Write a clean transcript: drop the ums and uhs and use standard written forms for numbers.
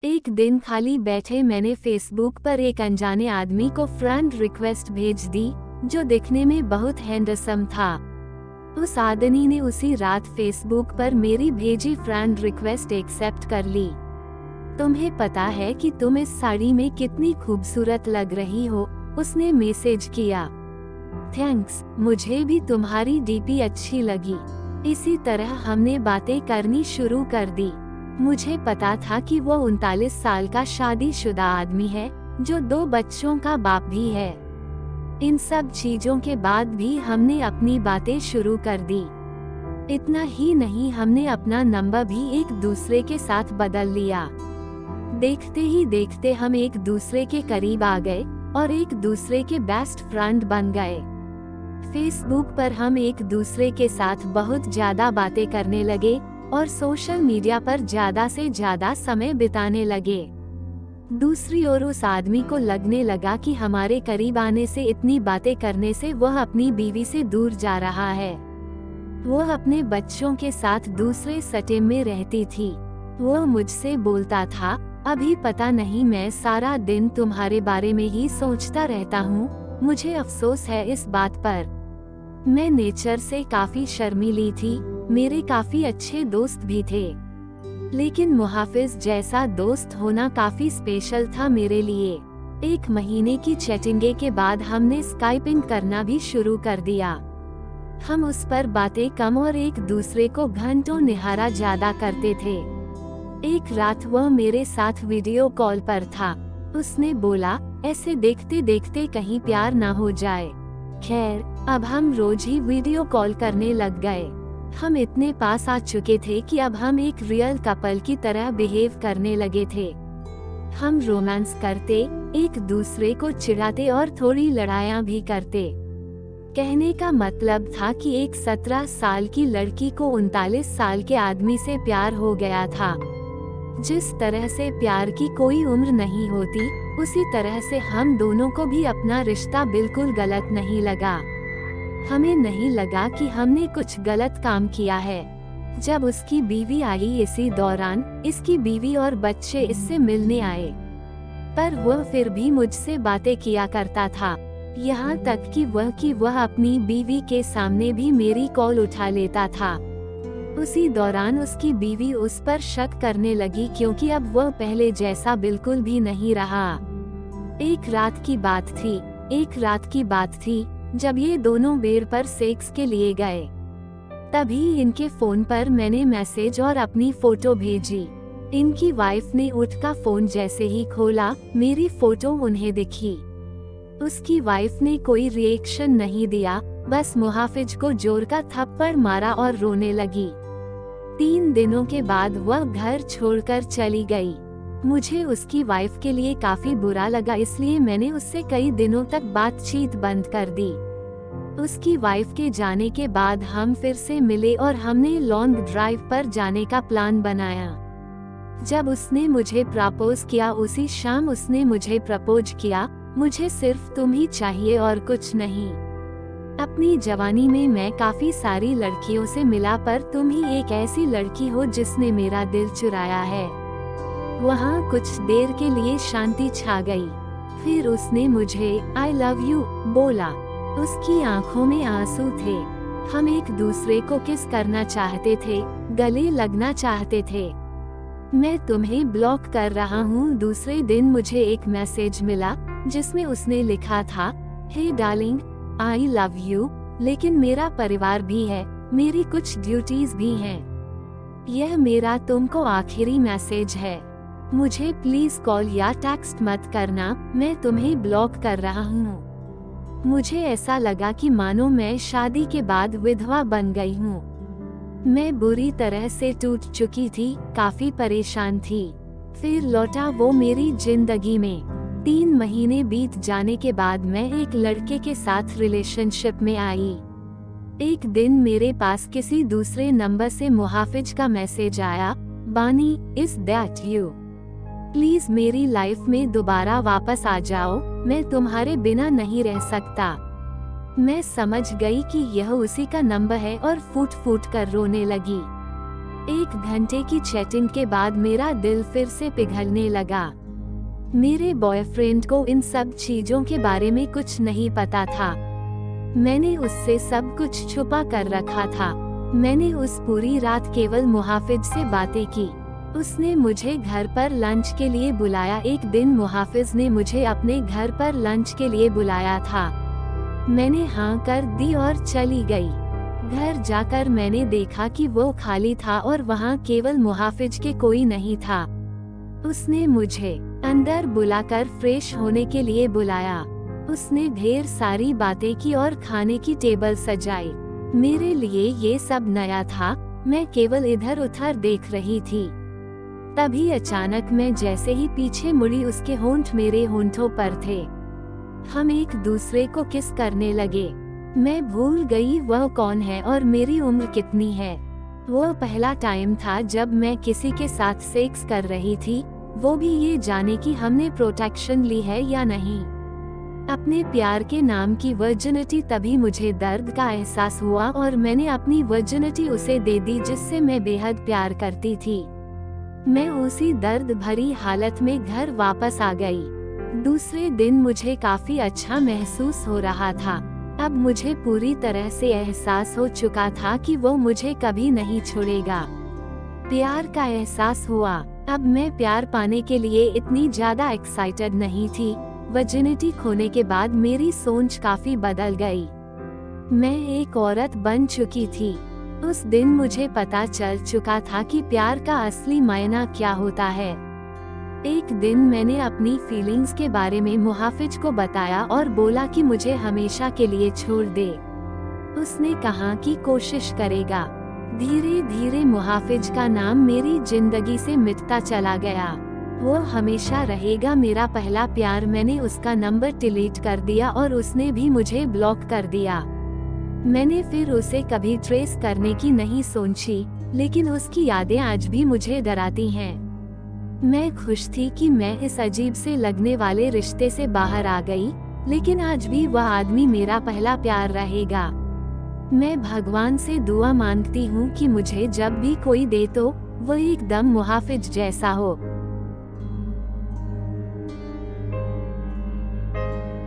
एक दिन खाली बैठे मैंने फेसबुक पर एक अनजाने आदमी को फ्रेंड रिक्वेस्ट भेज दी, जो दिखने में बहुत हैंडसम था। उस आदमी ने उसी रात फेसबुक पर मेरी भेजी फ्रेंड रिक्वेस्ट एक्सेप्ट कर ली। तुम्हें पता है कि तुम इस साड़ी में कितनी खूबसूरत लग रही हो, उसने मैसेज किया। थैंक्स, मुझे भी तुम्हारी डीपी अच्छी लगी। इसी तरह हमने बातें करनी शुरू कर दी। मुझे पता था कि वो 39 साल का शादीशुदा आदमी है, जो 2 बच्चों का बाप भी है। इन सब चीजों के बाद भी हमने अपनी बातें शुरू कर दी। इतना ही नहीं, हमने अपना नंबर भी एक दूसरे के साथ बदल लिया। देखते ही देखते हम एक दूसरे के करीब आ गए और एक दूसरे के बेस्ट फ्रेंड बन गए। फेसबुक पर हम एक दूसरे के साथ बहुत ज्यादा बातें करने लगे और सोशल मीडिया पर ज्यादा से ज्यादा समय बिताने लगे। दूसरी ओर उस आदमी को लगने लगा कि हमारे करीब आने से, इतनी बातें करने से वह अपनी बीवी से दूर जा रहा है। वह अपने बच्चों के साथ दूसरे सटे में रहती थी। वह मुझसे बोलता था, अभी पता नहीं, मैं सारा दिन तुम्हारे बारे में ही सोचता रहता हूँ। मुझे अफसोस है इस बात पर। मैं नेचर से काफी शर्मीली थी। मेरे काफी अच्छे दोस्त भी थे, लेकिन मुहाफिज जैसा दोस्त होना काफी स्पेशल था मेरे लिए। 1 महीने की चैटिंग के बाद हमने स्काइपिंग करना भी शुरू कर दिया। हम उस पर बातें कम और एक दूसरे को घंटों निहारा ज्यादा करते थे। एक रात वह मेरे साथ वीडियो कॉल पर था। उसने बोला, ऐसे देखते देखते कहीं प्यार ना हो जाए। खैर, अब हम रोज ही वीडियो कॉल करने लग गए। हम इतने पास आ चुके थे कि अब हम एक रियल कपल की तरह बिहेव करने लगे थे। हम रोमांस करते, एक दूसरे को चिढ़ाते और थोड़ी लड़ाइयाँ भी करते। कहने का मतलब था कि एक 17 साल की लड़की को 39 साल के आदमी से प्यार हो गया था। जिस तरह से प्यार की कोई उम्र नहीं होती, उसी तरह से हम दोनों को भी अपना रिश्ता बिल्कुल गलत नहीं लगा। हमें नहीं लगा कि हमने कुछ गलत काम किया है। जब उसकी बीवी आई, इसी दौरान इसकी बीवी और बच्चे इससे मिलने आए, पर वह फिर भी मुझसे बातें किया करता था। यहाँ तक कि वह अपनी बीवी के सामने भी मेरी कॉल उठा लेता था। उसी दौरान उसकी बीवी उस पर शक करने लगी, क्योंकि अब वह पहले जैसा बिल्कुल भी नहीं रहा। एक रात की बात थी जब ये दोनों बेड पर सेक्स के लिए गए। तभी इनके फोन पर मैंने मैसेज और अपनी फोटो भेजी। इनकी वाइफ ने उठकर फोन जैसे ही खोला, मेरी फोटो उन्हें दिखी। उसकी वाइफ ने कोई रिएक्शन नहीं दिया, बस मुहाफिज को जोर का थप्पड़ मारा और रोने लगी। 3 दिनों के बाद वह घर छोड़कर चली गई। मुझे उसकी वाइफ के लिए काफी बुरा लगा, इसलिए मैंने उससे कई दिनों तक बातचीत बंद कर दी। उसकी वाइफ के जाने के बाद हम फिर से मिले और हमने लॉन्ग ड्राइव पर जाने का प्लान बनाया। जब उसने मुझे प्रपोज किया, उसी शाम उसने मुझे प्रपोज किया। मुझे सिर्फ तुम ही चाहिए और कुछ नहीं। अपनी जवानी में मैं काफी सारी लड़कियों से मिला, पर तुम ही एक ऐसी लड़की हो जिसने मेरा दिल चुराया है। वहाँ कुछ देर के लिए शांति छा गई। फिर उसने मुझे आई लव यू बोला। उसकी आंखों में आंसू थे। हम एक दूसरे को किस करना चाहते थे, गले लगना चाहते थे। मैं तुम्हें ब्लॉक कर रहा हूँ। दूसरे दिन मुझे एक मैसेज मिला जिसमें उसने लिखा था, हे डार्लिंग, आई लव यू, लेकिन मेरा परिवार भी है, मेरी कुछ ड्यूटीज भी हैं। यह मेरा तुमको आखिरी मैसेज है। मुझे प्लीज कॉल या टेक्स्ट मत करना, मैं तुम्हें ब्लॉक कर रहा हूँ। मुझे ऐसा लगा कि मानो मैं शादी के बाद विधवा बन गई हूँ। मैं बुरी तरह से टूट चुकी थी, काफी परेशान थी। फिर लौटा वो मेरी जिंदगी में। 3 महीने बीत जाने के बाद मैं एक लड़के के साथ रिलेशनशिप में आई। एक दिन मेरे पास किसी दूसरे नंबर से मुहाफिज का मैसेज आया, बानी, इज दैट यू? प्लीज मेरी लाइफ में दोबारा वापस आ जाओ, मैं तुम्हारे बिना नहीं रह सकता। मैं समझ गई कि यह उसी का नंबर है और फूट फूट कर रोने लगी। 1 घंटे की चैटिंग के बाद मेरा दिल फिर से पिघलने लगा। मेरे बॉयफ्रेंड को इन सब चीजों के बारे में कुछ नहीं पता था। मैंने उससे सब कुछ छुपा कर रखा था। मैंने उस पूरी रात केवल मुहाफिज से बातें की। उसने मुझे घर पर लंच के लिए बुलाया। एक दिन मुहाफिज ने मुझे अपने घर पर लंच के लिए बुलाया था। मैंने हाँ कर दी और चली गई। घर जाकर मैंने देखा कि वो खाली था और वहाँ केवल मुहाफिज के कोई नहीं था। उसने मुझे अंदर बुलाकर फ्रेश होने के लिए बुलाया। उसने ढेर सारी बातें की और खाने की टेबल सजाई। मेरे लिए ये सब नया था। मैं केवल इधर उधर देख रही थी। तभी अचानक मैं जैसे ही पीछे मुड़ी, उसके होंठ मेरे होंठों पर थे। हम एक दूसरे को किस करने लगे। मैं भूल गई वह कौन है और मेरी उम्र कितनी है। वो पहला टाइम था जब मैं किसी के साथ सेक्स कर रही थी, वो भी ये जाने कि हमने प्रोटेक्शन ली है या नहीं। अपने प्यार के नाम की वर्जिनिटी। तभी मुझे दर्द का एहसास हुआ और मैंने अपनी वर्जिनिटी उसे दे दी जिससे मैं बेहद प्यार करती थी। मैं उसी दर्द भरी हालत में घर वापस आ गई। दूसरे दिन मुझे काफी अच्छा महसूस हो रहा था। अब मुझे पूरी तरह से एहसास हो चुका था कि वो मुझे कभी नहीं छोड़ेगा। प्यार का एहसास हुआ। अब मैं प्यार पाने के लिए इतनी ज्यादा एक्साइटेड नहीं थी। वर्जिनिटी खोने के बाद मेरी सोच काफी बदल गई। मैं एक औरत बन चुकी थी। उस दिन मुझे पता चल चुका था कि प्यार का असली मायना क्या होता है। एक दिन मैंने अपनी फीलिंग्स के बारे में मुहाफिज को बताया और बोला कि मुझे हमेशा के लिए छोड़ दे। उसने कहा कि कोशिश करेगा। धीरे धीरे मुहाफिज का नाम मेरी जिंदगी से मिटता चला गया। वो हमेशा रहेगा मेरा पहला प्यार। मैंने उसका नंबर डिलीट कर दिया और उसने भी मुझे ब्लॉक कर दिया। मैंने फिर उसे कभी ट्रेस करने की नहीं सोची, लेकिन उसकी यादें आज भी मुझे डराती हैं। मैं खुश थी कि मैं इस अजीब से लगने वाले रिश्ते से बाहर आ गई, लेकिन आज भी वह आदमी मेरा पहला प्यार रहेगा। मैं भगवान से दुआ मांगती हूँ कि मुझे जब भी कोई दे तो वो एकदम मुहाफिज जैसा हो।